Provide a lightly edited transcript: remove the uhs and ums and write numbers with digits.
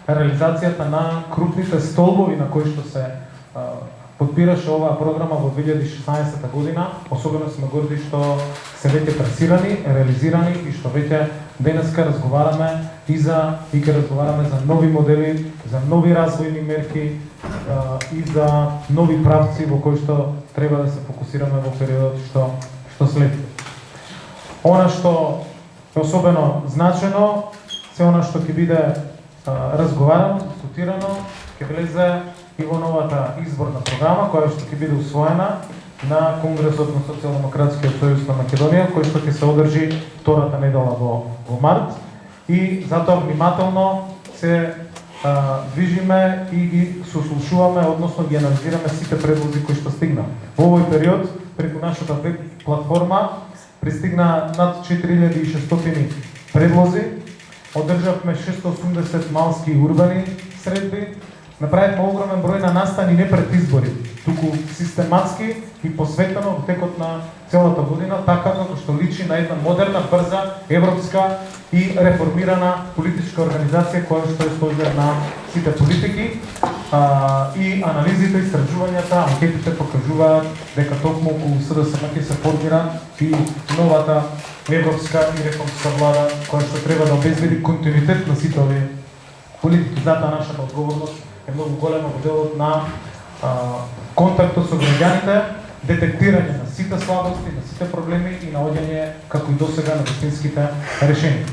реализацијата на крупните столбови на кои што се подбираше оваа програма во 2016 година. Особено сме горди што се веќе трасирани, реализирани и што веќе денеска разговараме и ќе разговараме за нови модели, за нови развојни мерки и за нови правци во кои што треба да се фокусираме во периодот што следи. Она што е особено значено, се она што ќе биде разговарано, дискутирано, ќе влезе и во новата изборна програма, која што ќе биде усвоена на Конгресот на Социјалдемократскиот сојуз на Македонија, кој што ќе се одржи втората недела во март. И затоа внимателно се движиме и ги сослушуваме, односно ги анализираме сите предлози кои што стигна. Во овој период, преку нашата веб платформа, пристигна над 4600 предлози, одржавме 680 малски и урбани средби, направивме огромен број на настани не пред избори, туку систематски и посветено во текот на целата година, така како што личи на една модерна, брза, европска и реформирана политичка организација која што е стојдер на сите политики. И анализите, истражувањата, анкетите покажуваат дека токму околу СДСМ ќе се формира и новата европска и реформска влада која што треба да обезбеди континуитет на сите овие политики. Затоа нашата одговорност е многу голема во делот на контактот со граѓаните, детектирање на сите слабости, на сите проблеми и наоѓање, како и досега, на вистинските решенија.